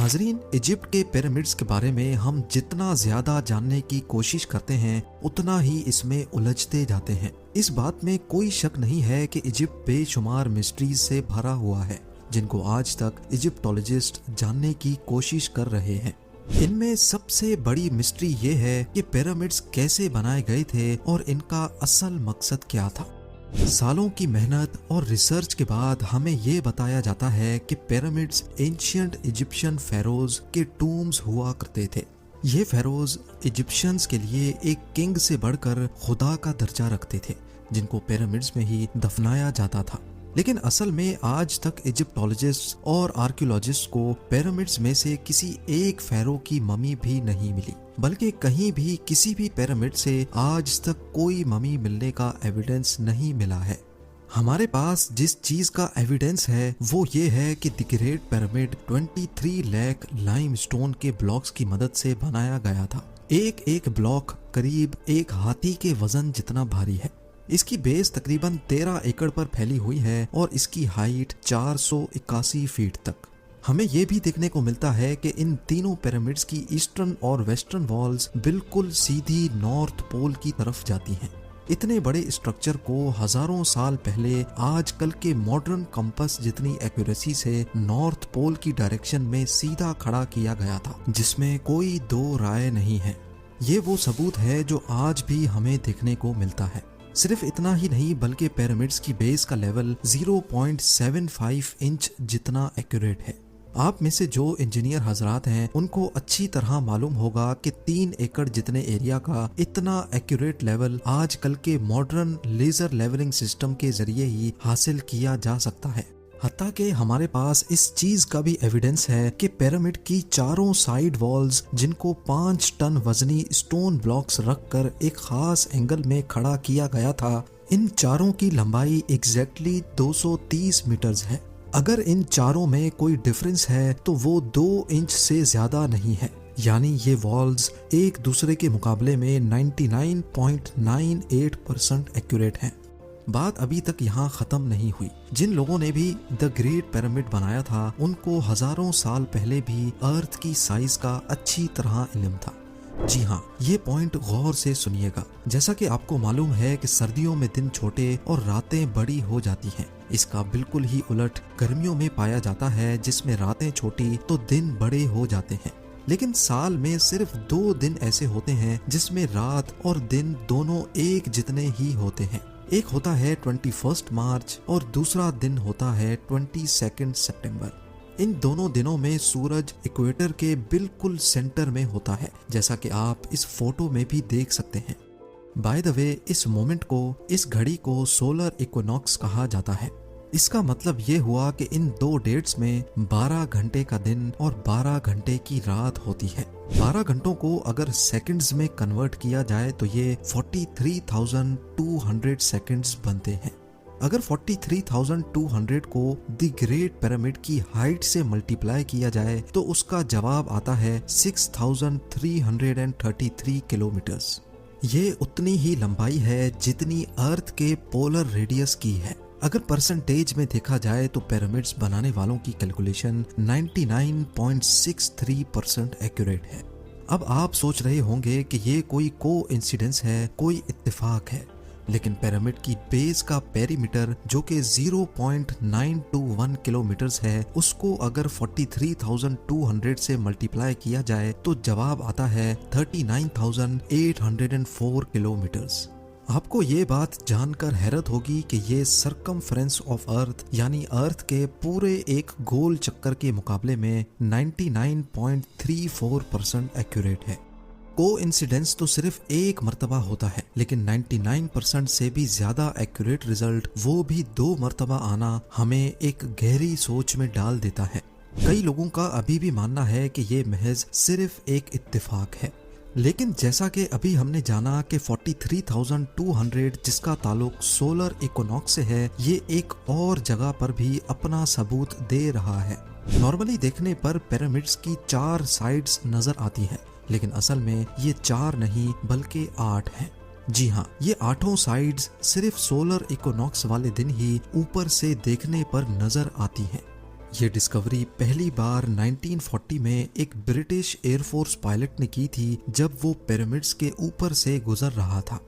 नाजरीन, इजिप्ट के पिरामिड्स के बारे में हम जितना ज्यादा जानने की कोशिश करते हैं उतना ही इसमें उलझते जाते हैं। इस बात में कोई शक नहीं है कि इजिप्ट बेशुमार मिस्ट्रीज से भरा हुआ है जिनको आज तक इजिप्टोलॉजिस्ट जानने की कोशिश कर रहे हैं। इनमें सबसे बड़ी मिस्ट्री ये है कि पिरामिड्स कैसे बनाए गए थे और इनका असल मकसद क्या था। सालों की मेहनत और रिसर्च के बाद हमें ये बताया जाता है कि पिरामिड्स एंशिएंट इजिप्शियन फेरोज के टूम्स हुआ करते थे। ये फेरोज इजिप्शियंस के लिए एक किंग से बढ़कर खुदा का दर्जा रखते थे जिनको पिरामिड्स में ही दफनाया जाता था। लेकिन असल में आज तक इजिप्टोलॉजिस्ट और आर्कियोलॉजिस्ट को पिरामिड्स में से किसी एक फेरो की ममी भी नहीं मिली, बल्कि कहीं भी किसी भी पिरामिड से आज तक कोई ममी मिलने का एविडेंस नहीं मिला है। हमारे पास जिस चीज का एविडेंस है वो ये है कि the great pyramid 23 lakh limestone के ब्लॉक्स की मदद से बनाया गया था। एक एक ब्लॉक करीब एक हाथी के वजन जितना भारी है। इसकी बेस तकरीबन 13 एकड़ पर फैली हुई है और इसकी हाइट 481 फीट तक। हमें यह भी देखने को मिलता है कि इन तीनों पिरामिड्स की ईस्टर्न और वेस्टर्न वॉल्स बिल्कुल सीधी नॉर्थ पोल की तरफ जाती हैं। इतने बड़े स्ट्रक्चर को हजारों साल पहले आजकल के मॉडर्न कंपास जितनी एक्यूरेसी से नॉर्थ पोल की डायरेक्शन में सीधा खड़ा किया गया था, जिसमें कोई दो राय नहीं है। ये वो सबूत है जो आज भी हमें देखने को मिलता है। सिर्फ इतना ही नहीं बल्कि पिरामिड्स की बेस का लेवल 0.75 इंच जितना एक्यूरेट है। आप में से जो इंजीनियर हजरात हैं उनको अच्छी तरह मालूम होगा कि 3 एकड़ जितने एरिया का इतना एक्यूरेट लेवल आजकल के मॉडर्न लेजर लेवलिंग सिस्टम के जरिए ही हासिल किया जा सकता है। हत्ता कि हमारे पास इस चीज का भी एविडेंस है कि पिरामिड की चारों साइड वॉल्स जिनको 5 टन वजनी स्टोन ब्लॉक्स रखकर एक खास एंगल में खड़ा किया गया था, इन चारों की लंबाई एग्जैक्टली 230 मीटर्स है। अगर इन चारों में कोई डिफरेंस है तो वो 2 इंच से ज्यादा नहीं है, यानी ये वॉल्स एक दूसरे के मुकाबले में 99.98% एक्यूरेट हैं। बात अभी तक यहाँ खत्म नहीं हुई। जिन लोगों ने भी द ग्रेट पिरामिड बनाया था उनको हजारों साल पहले भी अर्थ की साइज का अच्छी तरह इल्म था। जी हाँ, ये पॉइंट गौर से सुनिएगा। जैसा कि आपको मालूम है कि सर्दियों में दिन छोटे और रातें बड़ी हो जाती हैं, इसका बिल्कुल ही उलट गर्मियों में पाया जाता है जिसमें रातें छोटी तो दिन बड़े हो जाते हैं। लेकिन साल में सिर्फ 2 दिन ऐसे होते हैं जिसमें रात और दिन दोनों एक जितने ही होते हैं। एक होता है 21 मार्च और दूसरा दिन होता है 22 सितंबर। इन दोनों दिनों में सूरज इक्वेटर के बिल्कुल सेंटर में होता है, जैसा कि आप इस फोटो में भी देख सकते हैं। बाय द वे, इस मोमेंट को, इस घड़ी को सोलर इक्विनॉक्स कहा जाता है। इसका मतलब ये हुआ कि इन 2 डेट्स में 12 घंटे का दिन और 12 घंटे की रात होती है। 12 घंटों को अगर सेकंड्स में कन्वर्ट किया जाए तो ये 43,200 सेकंड्स बनते हैं। अगर 43,200 को द ग्रेट पिरामिड की हाइट से मल्टीप्लाई किया जाए तो उसका जवाब आता है 6,333 किलोमीटर्स। ये उतनी ही लंबाई है जितनी अर्थ के पोलर रेडियस की है। अगर परसेंटेज में देखा जाए तो पिरामिड्स बनाने वालों की कैलकुलेशन 99.63% एक्यूरेट है। अब आप सोच रहे होंगे कि ये कोई कोइंसिडेंस है, कोई इत्तेफाक है, लेकिन पिरामिड की बेस का पेरीमीटर जो कि 0.921 किलोमीटर्स है, उसको अगर 43,200 से मल्टीप्लाई किया जाए तो जवाब आता है 39,804 किलोमीटर्स। आपको ये बात जानकर हैरत होगी कि ये सरकमफ्रेंस ऑफ अर्थ यानी अर्थ के पूरे एक गोल चक्कर के मुकाबले में 99.34% एक्यूरेट है। कोइंसिडेंस तो सिर्फ एक मर्तबा होता है, लेकिन 99% से भी ज्यादा एक्यूरेट रिजल्ट वो भी 2 मर्तबा आना हमें एक गहरी सोच में डाल देता है। कई लोगों का अभी भी मानना है कि ये महज सिर्फ एक इत्तेफाक है, लेकिन जैसा कि अभी हमने जाना कि 43,200 जिसका ताल्लुक सोलर इक्विनॉक्स से है, ये एक और जगह पर भी अपना सबूत दे रहा है। नॉर्मली देखने पर पिरामिड्स की 4 साइड्स नजर आती हैं, लेकिन असल में ये 4 नहीं बल्कि 8 हैं। जी हाँ, ये 8 साइड्स सिर्फ सोलर इक्विनॉक्स वाले दिन ही ऊपर से देखने पर नजर आती हैं। ये डिस्कवरी पहली बार 1940 में एक ब्रिटिश एयरफोर्स पायलट ने की थी जब वो पिरामिड्स के ऊपर से गुजर रहा था।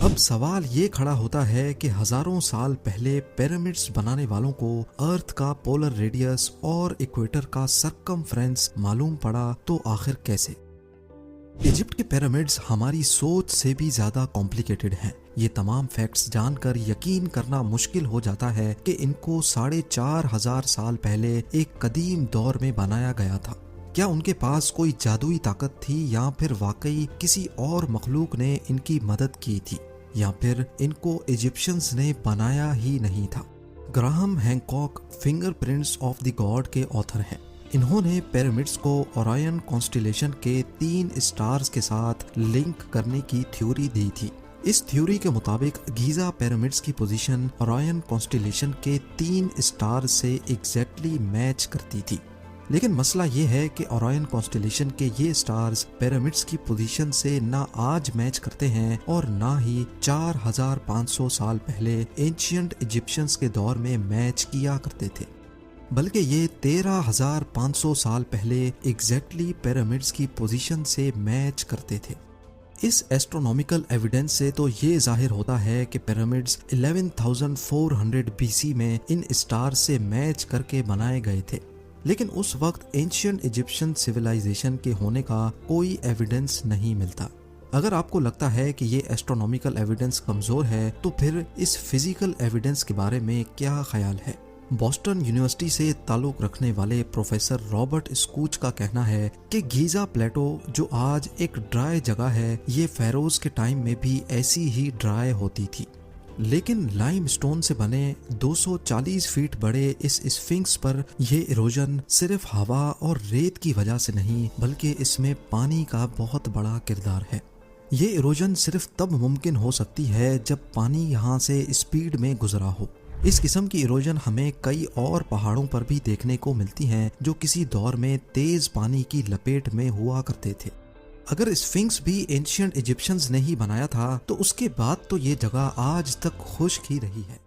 अब सवाल ये खड़ा होता है कि हजारों साल पहले पिरामिड्स बनाने वालों को अर्थ का पोलर रेडियस और इक्वेटर का सरकमफ्रेंस मालूम पड़ा तो आखिर कैसे? इजिप्ट के पिरामिड्स हमारी सोच से भी ज्यादा कॉम्प्लिकेटेड हैं। ये तमाम फैक्ट्स जानकर यकीन करना मुश्किल हो जाता है कि इनको 4,500 साल पहले एक कदीम दौर में बनाया गया था। क्या उनके पास कोई जादुई ताकत थी या फिर वाकई किसी और मखलूक ने इनकी मदद की थी, या फिर इनको इजिप्शियंस ने बनाया ही नहीं था? Graham Hancock fingerprints of the God के ऑथर हैं। इन्होंने पिरामिड्स को ओरायन कॉन्स्टेलेशन के 3 स्टार्स के साथ लिंक करने की थ्योरी दी थी। इस थ्योरी के मुताबिक गीजा पिरामिड्स की पोजीशन ओरायन कॉन्स्टेलेशन के 3 स्टार्स से एग्जैक्टली मैच करती थी। लेकिन मसला ये है कि ओरायन कॉन्स्टेलेशन के ये स्टार्स पिरामिड्स की पोजीशन से ना आज मैच करते हैं और ना ही 4,500 साल पहले एंशिएंट इजिप्शियंस के दौर में मैच किया करते थे, बल्कि ये 13,500 साल पहले एग्जैक्टली पिरामिड्स की पोजीशन से मैच करते थे। इस एस्ट्रोनॉमिकल एविडेंस से तो ये जाहिर होता है कि पिरामिड्स 11,400 BC में इन स्टार से मैच करके बनाए गए थे। लेकिन उस वक्त एंशिएंट इजिप्शियन सिविलाइजेशन के होने का कोई एविडेंस नहीं मिलता। अगर आपको लगता है कि ये एस्ट्रोनॉमिकल एविडेंस कमजोर है तो फिर इस फिजिकल एविडेंस के बारे में क्या ख्याल है? बॉस्टन यूनिवर्सिटी से ताल्लुक रखने वाले प्रोफेसर रॉबर्ट स्कूच का कहना है कि गीजा प्लेटो जो आज एक ड्राई जगह है, ये फेरोज के टाइम में भी ऐसी ही ड्राई होती थी। लेकिन लाइमस्टोन से बने 240 फीट बड़े इस स्फिंक्स पर यह इरोजन सिर्फ हवा और रेत की वजह से नहीं, बल्कि इसमें पानी का बहुत बड़ा किरदार है। ये इरोजन सिर्फ तब मुमकिन हो सकती है जब पानी यहाँ से स्पीड में गुजरा हो। इस किस्म की इरोजन हमें कई और पहाड़ों पर भी देखने को मिलती हैं जो किसी दौर में तेज पानी की लपेट में हुआ करते थे। अगर स्फिंक्स भी एंशिएंट इजिप्शियंस ने ही बनाया था तो उसके बाद तो ये जगह आज तक खुश्क ही रही है।